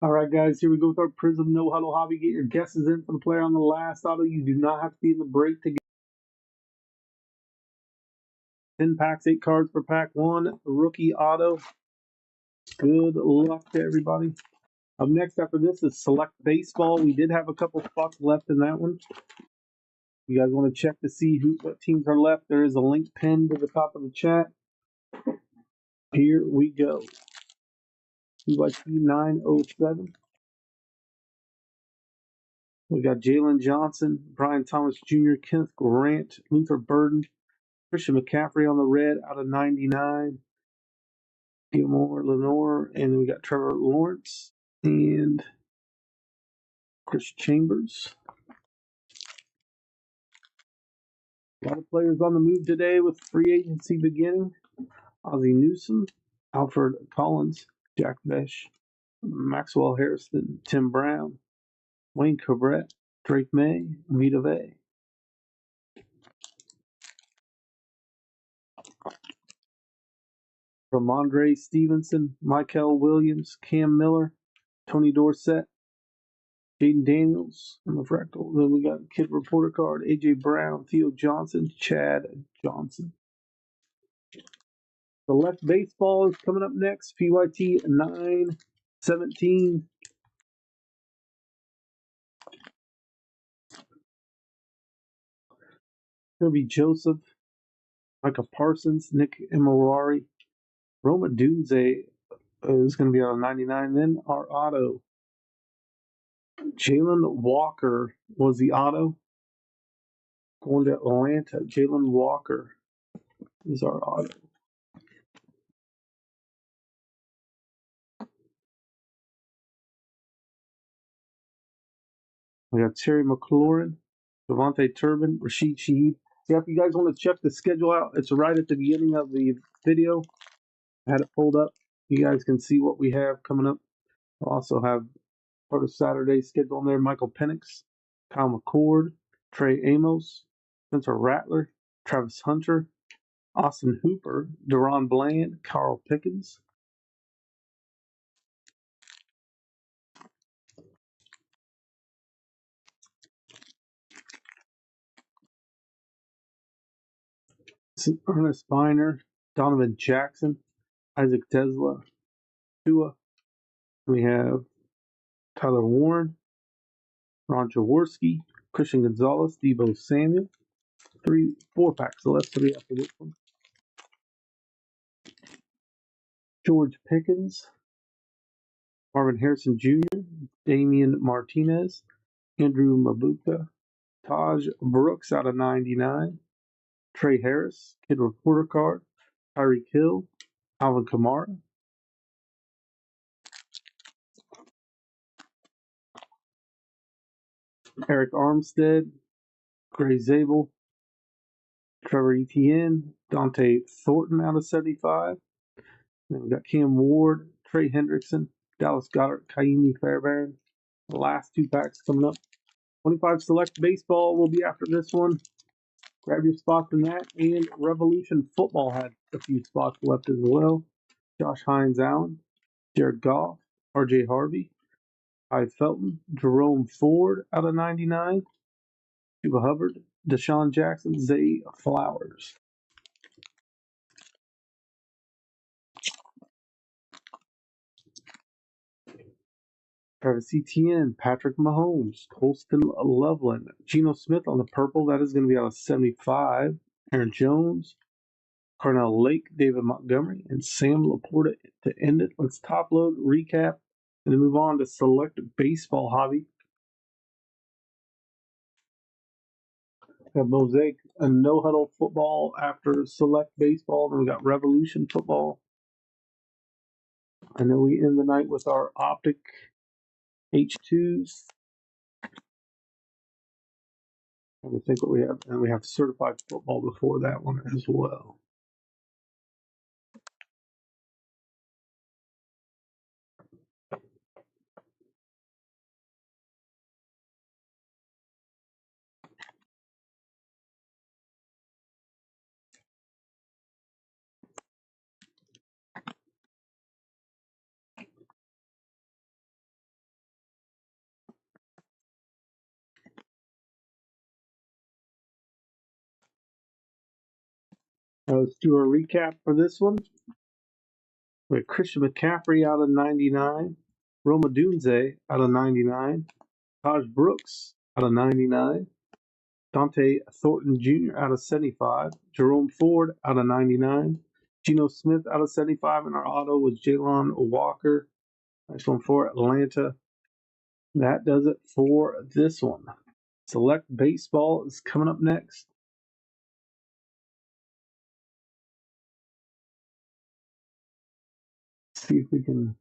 All right, guys, here we go with our Prizm No Huddle hobby. Get your guesses in for the player on the last auto. You do not have to be in the break to get 10 packs, 8 cards per pack, 1 rookie auto. Good luck to everybody. Up next after this is Select Baseball. We did have a couple spots left in that one. You guys want to check to see what teams are left? There is a link pinned to the top of the chat. Here we go. PYT 907. We got Jalen Johnson, Brian Thomas Jr., Kenneth Grant, Luther Burden, Christian McCaffrey on the red out of 99. Gilmore, Lenore, and then we got Trevor Lawrence and Chris Chambers. A lot of players on the move today with free agency beginning. Ozzie Newsome, Alfred Collins, Jack Besh, Maxwell Harrison, Tim Brown, Wayne Cabret, Drake May, Vita Vey. Ramondre Stevenson, Michael Williams, Cam Miller, Tony Dorsett, Jaden Daniels on the fractal. Then we got Kid Reporter card, AJ Brown, Theo Johnson, Chad Johnson. Select Baseball is coming up next. PYT 917. Kirby Joseph, Micah Parsons, Nick Imorari, Roma Dunze is going to be out of 99. Then our auto, Jalen Walker was the auto. Going to Atlanta, Jalen Walker is our auto. We got Terry McLaurin, Devontae Turbin, Rashid Shaheed. Yeah, if you guys want to check the schedule out, it's right at the beginning of the video. I had it pulled up. You guys can see what we have coming up. I'll also have part of Saturday's schedule on there. Michael Penix, Kyle McCord, Trey Amos, Spencer Rattler, Travis Hunter, Austin Hooper, Deron Bland, Carl Pickens. Ernest Biner, Donovan Jackson, Isaac Tesla, Tua. We have Tyler Warren, Ron Jaworski, Christian Gonzalez, Debo Samuel. 4 packs left to be after this one. George Pickens, Marvin Harrison Jr., Damian Martinez, Andrew Mabuka, Taj Brooks out of 99, Trey Harris, Kid Reporter card, Tyreek Hill, Alvin Kamara, Eric Armstead, Gray Zabel, Trevor Etienne, Dante Thornton out of 75. Then we got Cam Ward, Trey Hendrickson, Dallas Goddard, Kaimi Fairbairn. The last 2 packs coming up. 25 Select Baseball will be after this one. Grab your spots in that. And Revolution Football had a few spots left as well. Josh Hines Allen, Jared Goff, RJ Harvey, Ty Felton, Jerome Ford out of 99, Cuba Hubbard, Deshaun Jackson, Zay Flowers. Travis Etienne, Patrick Mahomes, Colston Loveland, Geno Smith on the purple. That is going to be out of 75. Aaron Jones, Carnell Lake, David Montgomery, and Sam Laporta to end it. Let's top load, recap, and then move on to Select Baseball hobby. We have Mosaic and No Huddle football after Select Baseball. Then we got Revolution football. And then we end the night with our Optic H2s. And we think what we have, and we have certified football before that one as well. Let's do a recap for this one. We have Christian McCaffrey out of 99. Roma Dunze out of 99. Taj Brooks out of 99. Dante Thornton Jr. out of 75. Jerome Ford out of 99. Geno Smith out of 75. And our auto was Jalon Walker. Nice one for Atlanta. That does it for this one. Select Baseball is coming up next. See if we can